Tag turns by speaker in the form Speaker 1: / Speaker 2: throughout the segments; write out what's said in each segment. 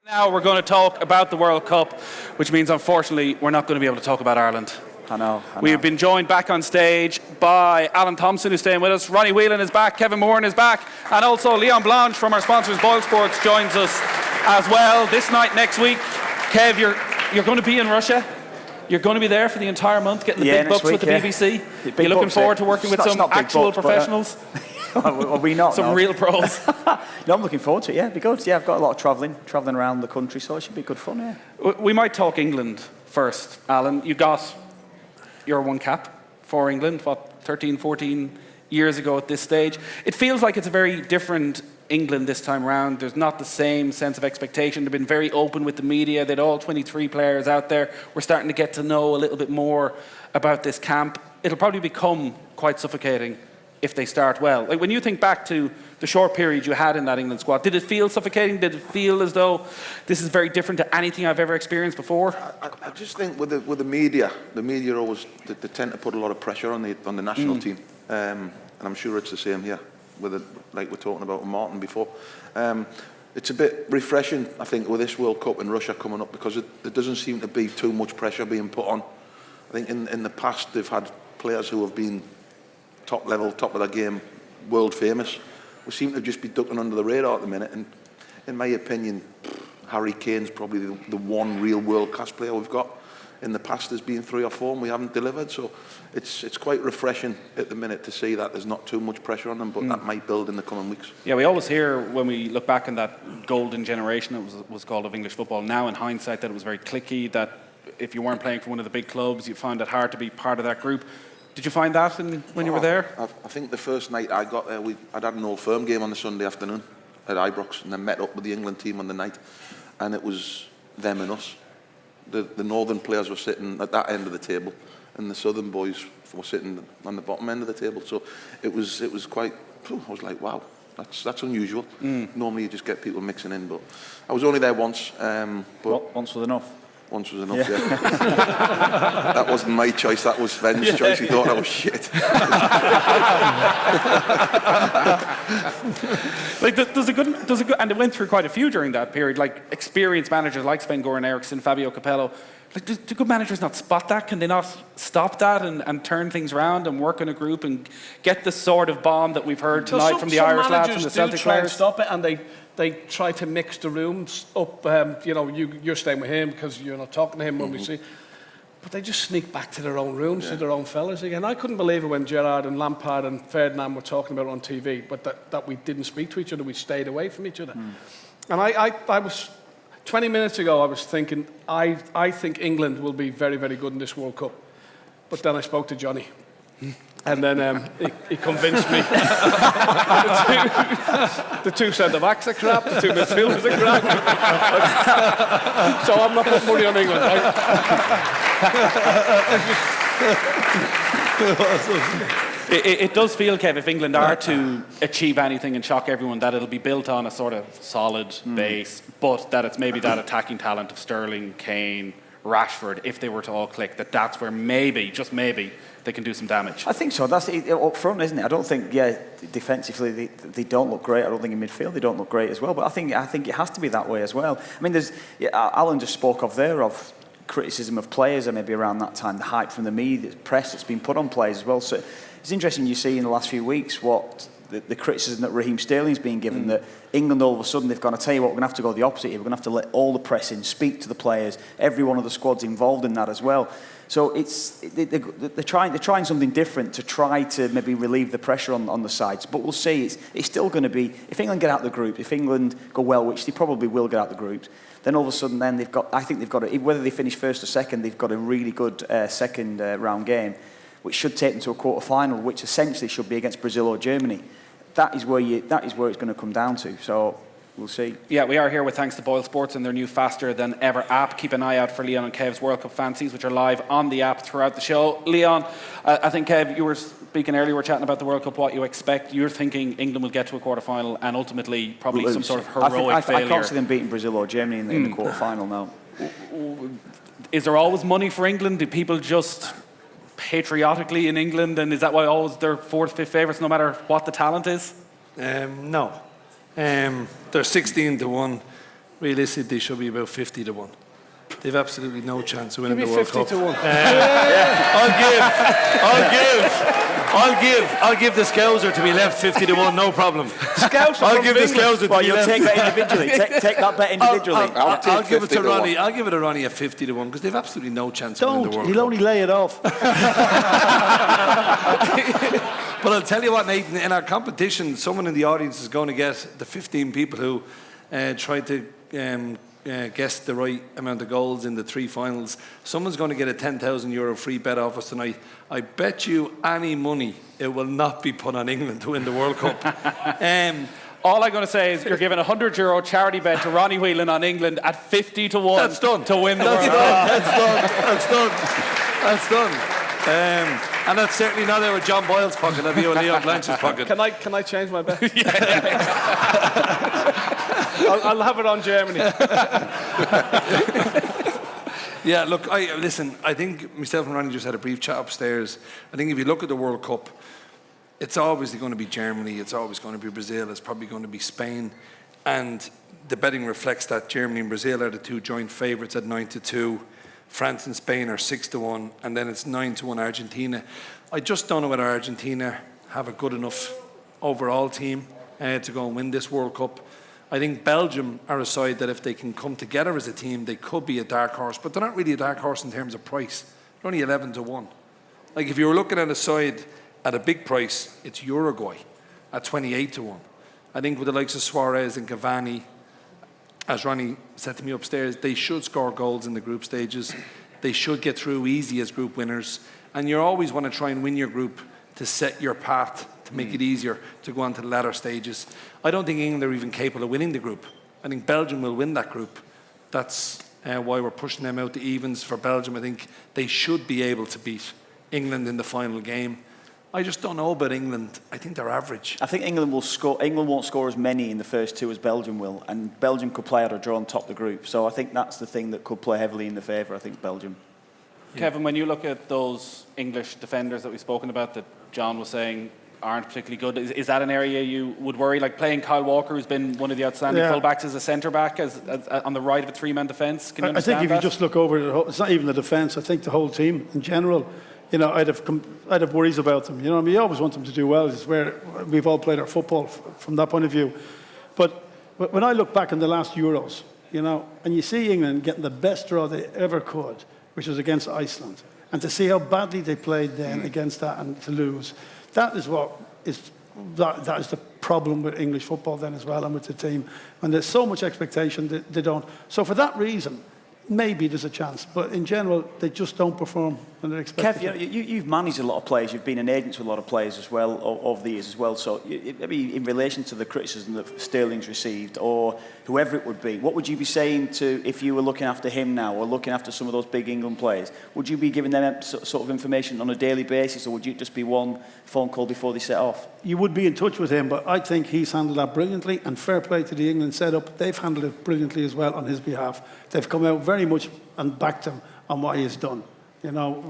Speaker 1: Now we're going to talk about the World Cup, which means unfortunately we're not going to be able to talk about Ireland.
Speaker 2: I know.
Speaker 1: We have been joined back on stage by Alan Thompson, who's staying with us. Ronnie Whelan is back. Kevin Moran is back. And also Leon Blanche from our sponsors, Boyle Sports, joins us as well. This night next week, Kev, you're going to be in Russia. You're going to be there for the entire month, getting the big bucks with the BBC. You're looking forward to working with some actual professionals?
Speaker 2: Are we not?
Speaker 1: Some real pros.
Speaker 2: No, I'm looking forward to it. Yeah, it'd be good. Yeah, I've got a lot of travelling around the country, so it should be good fun. Yeah.
Speaker 1: We might talk England first, Alan. You got your one cap for England, 13, 14 years ago at this stage. It feels like it's a very different England this time round. There's not the same sense of expectation. They've been very open with the media. They'd all 23 players out there. We're starting to get to know a little bit more about this camp. It'll probably become quite suffocating if they start well. Like when you think back to the short period you had in that England squad, did it feel suffocating? Did it feel as though this is very different to anything I've ever experienced before?
Speaker 3: I just think with the media always they tend to put a lot of pressure on the national team, and I'm sure it's the same here like we're talking about with Martin before. It's a bit refreshing, I think, with this World Cup in Russia coming up, because there doesn't seem to be too much pressure being put on. I think in the past they've had players who have been top of their game, world famous. We seem to just be ducking under the radar at the minute, and in my opinion, Harry Kane's probably the one real world-class player we've got. In the past there's been 3 or 4 and we haven't delivered, so it's quite refreshing at the minute to see that there's not too much pressure on them, but that might build in the coming weeks.
Speaker 1: Yeah, we always hear when we look back on that golden generation, it was called, of English football, now in hindsight, that it was very cliquey, that if you weren't playing for one of the big clubs you found it hard to be part of that group. Did you find that when you were there?
Speaker 3: I think the first night I got there, I'd had an Old Firm game on the Sunday afternoon at Ibrox, and then met up with the England team on the night, and it was them and us. The northern players were sitting at that end of the table, and the southern boys were sitting on the bottom end of the table. So it was quite. I was like, wow, that's unusual. Normally you just get people mixing in, but I was only there once. But
Speaker 2: once was enough.
Speaker 3: Once was enough, yeah. That wasn't my choice, that was Sven's choice. He thought I was shit.
Speaker 1: Like there's a good, and they went through quite a few during that period, like experienced managers like Sven-Goran Eriksson, Fabio Capello. Like, do good managers not spot that? Can they not stop that and turn things around and work in a group and get the sort of bond that we've heard tonight from the Irish lads and the Celtic players?
Speaker 4: Some managers do try and stop it, and they try to mix the rooms up. You're staying with him because you're not talking to him when we see. But they just sneak back to their own rooms, to their own fellas again. I couldn't believe it when Gerrard and Lampard and Ferdinand were talking about it on TV, but that we didn't speak to each other, we stayed away from each other. And I was, 20 minutes ago, I was thinking, I think England will be very, very good in this World Cup. But then I spoke to Johnny. And then he convinced me. the two centre-backs are crap, the 2 midfielders are crap. So I'm not putting money on England.
Speaker 1: It does feel, Kev, if England are to achieve anything and shock everyone, that it'll be built on a sort of solid base, but that it's maybe that attacking talent of Sterling, Kane, Rashford, if they were to all click, that's where maybe, just maybe, they can do some damage.
Speaker 2: I think so. That's it, up front, isn't it? I don't think, defensively they don't look great. I don't think in midfield they don't look great as well. But I think it has to be that way as well. I mean, Alan just spoke of criticism of players, and maybe around that time, the hype from the media, the press that's been put on players as well. So it's interesting you see in the last few weeks what the criticism that Raheem Sterling's been given, that England all of a sudden they've gone, to tell you what, we're going to have to go the opposite here. We're going to have to let all the press in, speak to the players, every one of the squads involved in that as well. So they're trying something different to try to maybe relieve the pressure on the sides. But we'll see. It's still going to be, if England get out the group, if England go well, which they probably will get out the group, then all of a sudden then I think they've got whether they finish first or second, they've got a really good second round game, which should take them to a quarter-final, which essentially should be against Brazil or Germany. That is where it's going to come down to. So we'll see.
Speaker 1: Yeah, we are here with thanks to Boyle Sports and their new faster than ever app. Keep an eye out for Leon and Kev's World Cup fancies, which are live on the app throughout the show. Leon, I think, Kev, you were speaking earlier, we were chatting about the World Cup, what you expect. You're thinking England will get to a quarter-final and ultimately probably some sort of heroic failure.
Speaker 2: I can't see them beating Brazil or Germany in the quarter-final now.
Speaker 1: Is there always money for England? Do people just patriotically in England, and is that why always they're 4th, 5th favourites no matter what the talent is?
Speaker 5: No. They're 16-1. realistically, they should be about 50 to 1. They've absolutely no chance of winning the World
Speaker 4: 50
Speaker 5: Cup.
Speaker 4: to 1.
Speaker 5: I'll give the Scouser to be left 50 to 1, no problem. I'll give the Scouser to
Speaker 2: Well,
Speaker 5: be
Speaker 2: you'll
Speaker 5: left.
Speaker 2: take that individually. Take that bet individually.
Speaker 5: I'll give it to Ronnie. I'll give it to Ronnie at 50 to 1 because they've absolutely no chance of winning the World
Speaker 6: He'll
Speaker 5: Cup.
Speaker 6: only lay it off.
Speaker 5: But I'll tell you what, Nathan, in our competition, someone in the audience is going to get the 15 people who tried to guess the right amount of goals in the 3 finals. Someone's going to get a €10,000 free bet off us tonight. I bet you any money it will not be put on England to win the World Cup.
Speaker 1: All I'm going to say is you're giving a €100 charity bet to Ronnie Whelan on England at 50 to 1.
Speaker 5: That's done.
Speaker 1: To win the World Cup.
Speaker 5: That's done. And that's certainly not out of John Boyle's pocket. That'll be out of Leon Blanchard's pocket.
Speaker 4: Can I change my bet? I'll have it on Germany.
Speaker 5: Yeah, look, I think myself and Ronnie just had a brief chat upstairs. I think if you look at the World Cup, it's obviously going to be Germany, it's always going to be Brazil, it's probably going to be Spain. And the betting reflects that Germany and Brazil are the 2 joint favourites at 9 to 2. France and Spain are 6 to 1, and then it's 9 to 1 Argentina. I just don't know whether Argentina have a good enough overall team to go and win this World Cup. I think Belgium are a side that if they can come together as a team, they could be a dark horse, but they're not really a dark horse in terms of price. They're only 11 to 1. Like if you were looking at a side at a big price, it's Uruguay at 28 to 1. I think with the likes of Suarez and Cavani, as Ronnie said to me upstairs, they should score goals in the group stages. They should get through easy as group winners. And you always want to try and win your group to set your path, to make it easier to go on to the latter stages. I don't think England are even capable of winning the group. I think Belgium will win that group. That's why we're pushing them out to evens for Belgium. I think they should be able to beat England in the final game. I just don't know about England. I think they're average.
Speaker 2: I think England will score. England won't score as many in the first 2 as Belgium will, and Belgium could play out a draw on top of the group. So I think that's the thing that could play heavily in the favour. I think Belgium.
Speaker 1: Kevin, when you look at those English defenders that we've spoken about that John was saying aren't particularly good, is that an area you would worry? Like playing Kyle Walker, who's been one of the outstanding fullbacks as a centre-back, as on the right of a 3-man defence. Can you understand
Speaker 6: I think if you just look over the whole, it's not even the defence, I think the whole team in general, you know, I'd have worries about them. You know, I mean, you always want them to do well. It's where we've all played our football from that point of view. But when I look back in the last Euros, you know, and you see England getting the best draw they ever could, which was against Iceland, and to see how badly they played then against that and to lose, that is the problem with English football then as well, and with the team. And there's so much expectation they don't. So for that reason, maybe there's a chance, but in general, they just don't perform when they're expected.
Speaker 2: Kev, you've managed a lot of players. You've been an agent to a lot of players as well over the years as well. So, maybe in relation to the criticism that Sterling's received, or whoever it would be, what would you be saying to if you were looking after him now, or looking after some of those big England players? Would you be giving them sort of information on a daily basis, or would you just be one phone call before they set off?
Speaker 6: You would be in touch with him, but I think he's handled that brilliantly, and fair play to the England setup. They've handled it brilliantly as well on his behalf. They've come out very much and backed him on what he has done. You know,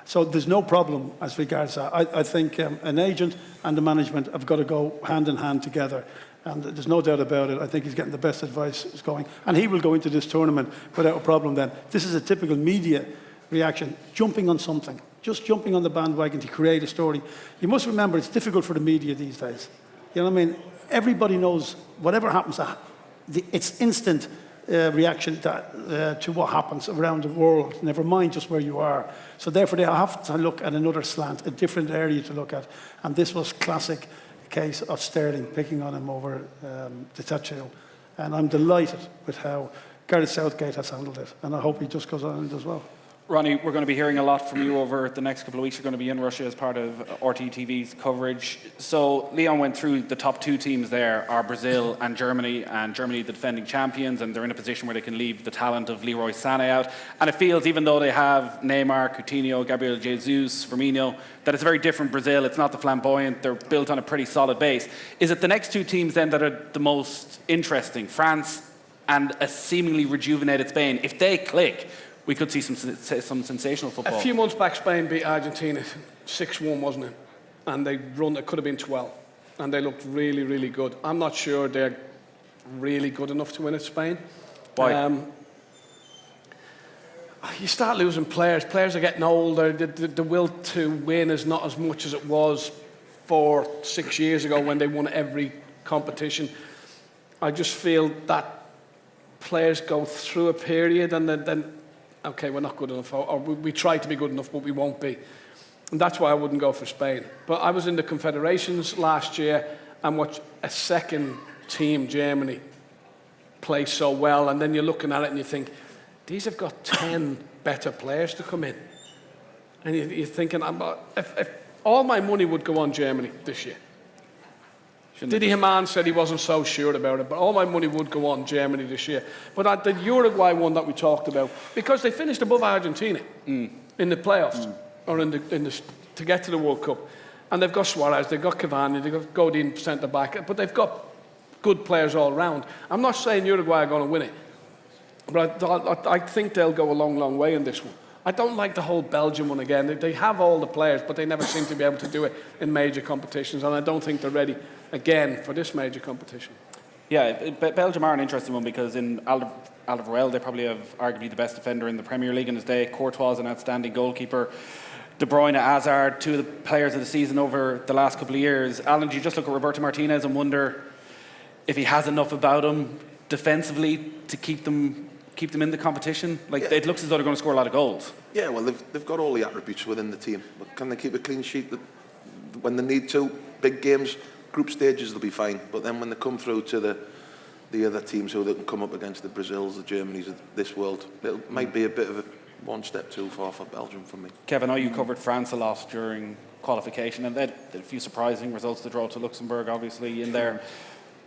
Speaker 6: so there's no problem as regards that. I think an agent and the management have got to go hand in hand together, and there's no doubt about it. I think he's getting the best advice is going, and he will go into this tournament without a problem. Then this is a typical media reaction, jumping on something, just jumping on the bandwagon to create a story. You must remember it's difficult for the media these days. You know what I mean? Everybody knows whatever happens. It's instant. Reaction to what happens around the world, never mind just where you are. So therefore they have to look at another slant, a different area to look at. And this was classic case of Sterling picking on him over the Tachil. And I'm delighted with how Gareth Southgate has handled it. And I hope he just goes on and does well.
Speaker 1: Ronnie, we're going to be hearing a lot from you over the next couple of weeks. You're going to be in Russia as part of RTTV's coverage. So Leon went through the top 2 teams there are Brazil and Germany the defending champions, and they're in a position where they can leave the talent of Leroy Sané out. And it feels, even though they have Neymar, Coutinho, Gabriel Jesus, Firmino, that it's a very different Brazil. It's not the flamboyant. They're built on a pretty solid base. Is it the next 2 teams then that are the most interesting, France and a seemingly rejuvenated Spain? If they click, we could see some sensational football.
Speaker 4: A few months back, Spain beat Argentina 6-1, wasn't it? And they run, it could have been 12. And they looked really, really good. I'm not sure they're really good enough to win at Spain.
Speaker 1: Why?
Speaker 4: You start losing players. Players are getting older. The will to win is not as much as it was 4-6 years ago when they won every competition. I just feel that players go through a period and then okay, we're not good enough, or we try to be good enough, but we won't be. And that's why I wouldn't go for Spain. But I was in the Confederations last year and watched a second team, Germany, play so well. And then you're looking at it and you think, these have got 10 better players to come in. And you're thinking, if all my money would go on Germany this year. Didi Hamann said he wasn't so sure about it, but all my money would go on Germany this year. But the Uruguay one that we talked about, because they finished above Argentina in the playoffs, or to get to the World Cup. And they've got Suarez, they've got Cavani, they've got Godin centre-back, but they've got good players all round. I'm not saying Uruguay are going to win it, but I think they'll go a long, long way in this one. I don't like the whole Belgium one again. They have all the players, but they never seem to be able to do it in major competitions, and I don't think they're ready again for this major competition.
Speaker 1: Yeah, Belgium are an interesting one because in Alderweireld they probably have arguably the best defender in the Premier League in his day. Courtois is an outstanding goalkeeper. De Bruyne, Hazard, two of the players of the season over the last couple of years. Alan, do you just look at Roberto Martinez and wonder if he has enough about him defensively to keep them in the competition? It looks as though they're going to score a lot of goals.
Speaker 3: Yeah, well, they've got all the attributes within the team. But can they keep a clean sheet when they need to? Big games, group stages, they'll be fine. But then when they come through to the other teams who they can come up against, the Brazils, the Germanys of this world, it might be a bit of a one step too far for Belgium for me.
Speaker 1: Kevin, I know you covered France a lot during qualification, and they had a few surprising results. The draw to Luxembourg, obviously, in there.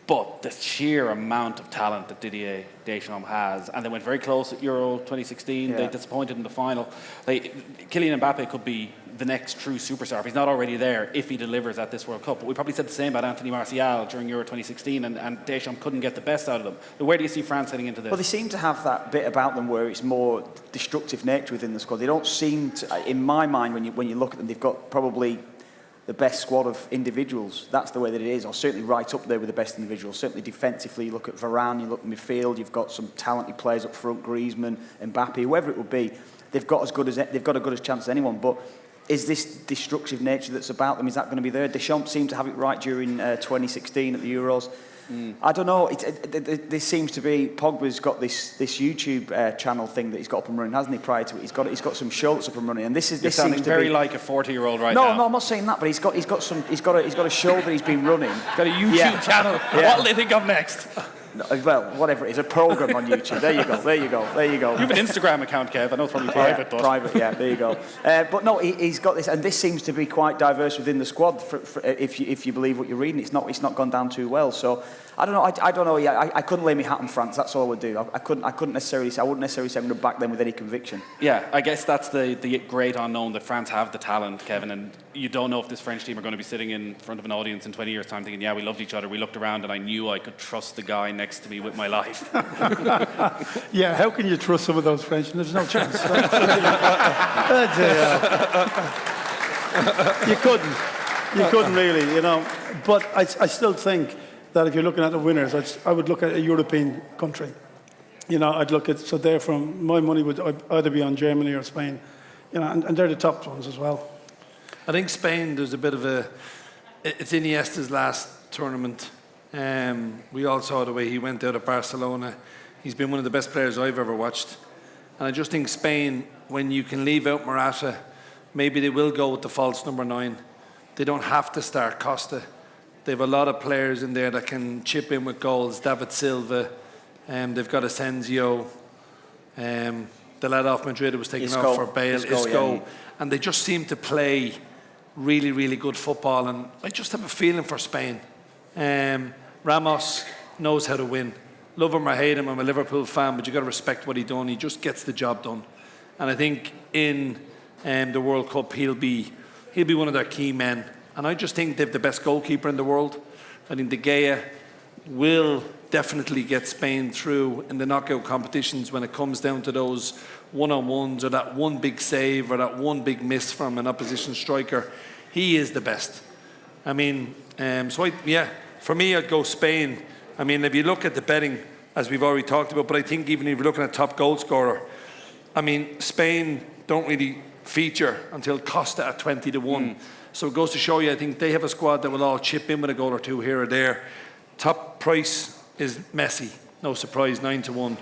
Speaker 1: But the sheer amount of talent that Didier Deschamps has, and they went very close at Euro 2016. They disappointed in the final. Kylian Mbappe could be the next true superstar if he's not already there, if he delivers at this World Cup. But we probably said the same about Anthony Martial during Euro 2016, and Deschamps couldn't get the best out of them. But where do you see France heading into this?
Speaker 2: Well, they seem to have that bit about them where it's more destructive nature within the squad. They don't seem to, in my mind, when you look at them, they've got probably the best squad of individuals. That's the way that it is, or certainly right up there with the best individuals. Certainly defensively, you look at Varane, you look at midfield, you've got some talented players up front, Griezmann, Mbappe, whoever it would be. They've got a good as chance as anyone. But is this destructive nature that's about them, is that going to be there? Deschamps seemed to have it right during 2016 at the Euros. I don't know. There seems to be Pogba's got this YouTube channel thing that he's got up and running, hasn't he? Prior to it, he's got some shorts up and running, and this
Speaker 1: sounding
Speaker 2: seems to
Speaker 1: very
Speaker 2: be
Speaker 1: like a 40-year-old right now.
Speaker 2: No, I'm not saying that, but he's got a show that he's been running.
Speaker 1: Got a YouTube channel.
Speaker 2: Yeah.
Speaker 1: What'll they think of next?
Speaker 2: Well, whatever it is, a program on YouTube. There you go.
Speaker 1: You have an Instagram account, Kev. I know it's probably private, but
Speaker 2: private. Yeah, there you go. But no, he's got this, and this seems to be quite diverse within the squad. If you believe what you're reading, it's not gone down too well. So I don't know. I don't know. Yeah, I couldn't lay my hat on France. That's all I would do. I wouldn't necessarily say I'm going to back them with any conviction.
Speaker 1: Yeah, I guess that's the great unknown, that France have the talent, Kevin, and you don't know if this French team are going to be sitting in front of an audience in 20 years' time thinking, yeah, we loved each other. We looked around and I knew I could trust the guy next to me with my life.
Speaker 6: Yeah, how can you trust some of those French? There's no chance. You couldn't really, you know. But I still think that if you're looking at the winners, I would look at a European country. You know, I'd look at, so therefore my money would either be on Germany or Spain. You know, and they're the top ones as well.
Speaker 5: I think Spain, there's a bit of it's Iniesta's last tournament. We all saw the way he went out of Barcelona. He's been one of the best players I've ever watched. And I just think Spain, when you can leave out Morata, maybe they will go with the false number 9. They don't have to start Costa. They have a lot of players in there that can chip in with goals. David Silva, they've got Asensio, the lad off Madrid who was taken off for Bale, Isco. Yeah. And they just seem to play really, really good football. And I just have a feeling for Spain. Ramos knows how to win. Love him or hate him, I'm a Liverpool fan, but you've got to respect what he's done. He just gets the job done. And I think in the World Cup, he'll be one of their key men. And I just think they've the best goalkeeper in the world. I think De Gea will definitely get Spain through in the knockout competitions when it comes down to those one-on-ones or that one big save or that one big miss from an opposition striker. He is the best. I mean, for me, I'd go Spain I mean, if you look at the betting, as we've already talked about, but I think even if you're looking at top goal scorer, I mean, Spain don't really feature until Costa at 20-1. So it goes to show you, I think they have a squad that will all chip in with a goal or two here or there. Top price is Messi, no surprise, 9-1.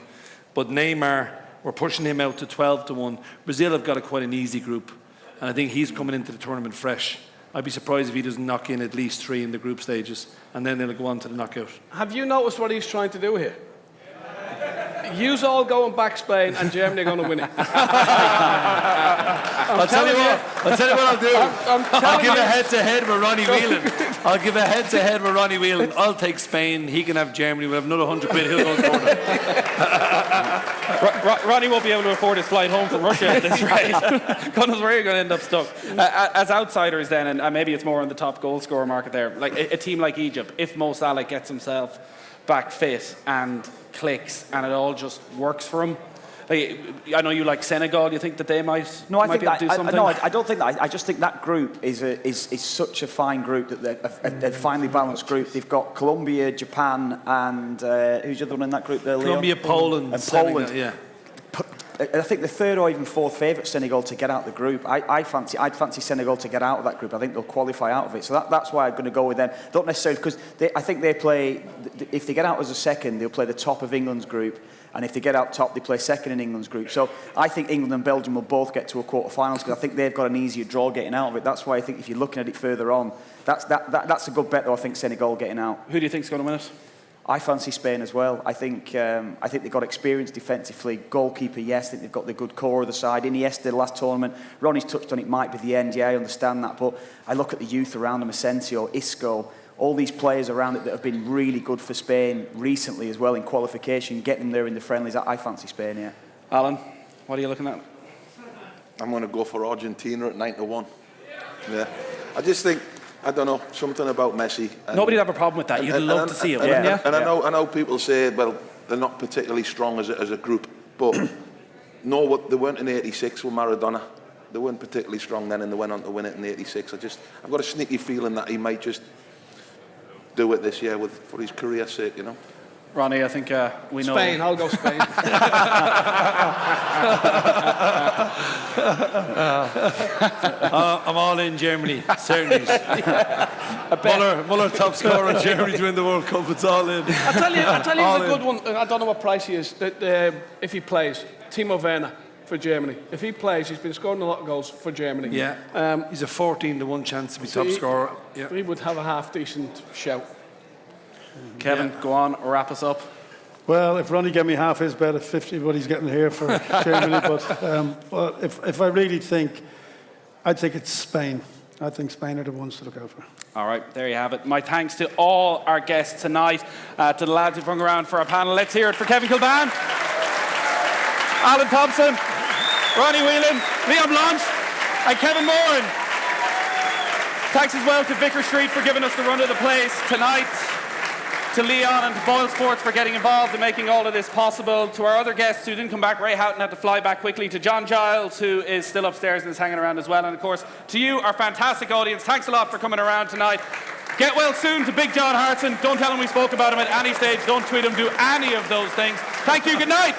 Speaker 5: But Neymar, we're pushing him out to 12-1. Brazil have got quite an easy group, and I think he's coming into the tournament fresh. I'd be surprised if he doesn't knock in at least 3 in the group stages, and then they'll go on to the knockout.
Speaker 4: Have you noticed what he's trying to do here? Yous all going back Spain, and Germany are going to win it.
Speaker 5: I'll tell you what I'll do. I'll give a head-to-head with Ronnie Whelan. I'll take Spain. He can have Germany. We'll have another 100 quid. He'll go for it.
Speaker 1: Ronnie won't be able to afford his flight home from Russia at this rate. God knows where you're going to end up stuck. As outsiders then, and maybe it's more on the top goal scorer market there, like a team like Egypt, if Mo Salah gets himself back fit and clicks and it all just works for him. Like, I know you like Senegal. You think that they might be able to do something?
Speaker 2: I don't think that. I just think that group is such a fine group, that they're a finely balanced group. They've got Colombia, Japan, and who's the other one in that group there?
Speaker 5: Colombia, Poland,
Speaker 2: and
Speaker 5: Senegal,
Speaker 2: Poland.
Speaker 5: yeah.
Speaker 2: I think the third or even fourth favourite, Senegal, to get out of the group. I'd fancy Senegal to get out of that group. I think they'll qualify out of it. So that's why I'm going to go with them. Don't necessarily, because I think they play, if they get out as a second, they'll play the top of England's group. And if they get out top, they play second in England's group. So I think England and Belgium will both get to a quarter-finals, because I think they've got an easier draw getting out of it. That's why I think if you're looking at it further on, that's a good bet, though, I think Senegal getting out.
Speaker 1: Who do you think's going to win it?
Speaker 2: I fancy Spain as well. I think they've got experience defensively. Goalkeeper, yes. I think they've got the good core of the side. Iniesta, the last tournament, Ronnie's touched on it, might be the end. Yeah, I understand that. But I look at the youth around them, Asensio, Isco, all these players around it that have been really good for Spain recently as well in qualification, getting them there in the friendlies. I fancy Spain, yeah.
Speaker 1: Alan, what are you looking at?
Speaker 3: I'm going to go for Argentina at 9-1. Yeah. I just think, I don't know, something about Messi.
Speaker 1: Nobody'd have a problem with that. You'd love to see it, wouldn't you?
Speaker 3: And I know people say, well, they're not particularly strong as a group, but no, what they weren't in '86 with Maradona. They weren't particularly strong then, and they went on to win it in '86. I've got a sneaky feeling that he might just do it this year for his career's sake, you know.
Speaker 1: Ronnie, I think we know.
Speaker 4: Spain, I'll go Spain.
Speaker 5: I'm all in Germany, certainly. Muller top scorer in Germany to win the World Cup. It's all in.
Speaker 4: I'll tell you a good one. I don't know what price he is. If he plays, Timo Werner for Germany. If he plays, he's been scoring a lot of goals for Germany.
Speaker 5: Yeah. He's a 14-1 chance to be top scorer. Yeah.
Speaker 4: He would have a half decent shout.
Speaker 1: Kevin, go on, wrap us up.
Speaker 6: Well, if Ronnie gave me half his bet at 50, what he's getting here for Germany, but if I really think, I'd think it's Spain. I think Spain are the ones to look out for.
Speaker 1: All right, there you have it. My thanks to all our guests tonight, to the lads who've hung around for our panel. Let's hear it for Kevin Kilbane, Alan Thompson, Ronnie Whelan, Liam Blanche, and Kevin Moran. Thanks as well to Vicar Street for giving us the run of the place tonight. To Leon and to Boyle Sports for getting involved and making all of this possible. To our other guests who didn't come back, Ray Houghton had to fly back quickly. To John Giles, who is still upstairs and is hanging around as well. And of course, to you, our fantastic audience, thanks a lot for coming around tonight. Get well soon to Big John Hartson. Don't tell him we spoke about him at any stage. Don't tweet him, do any of those things. Thank you, good night.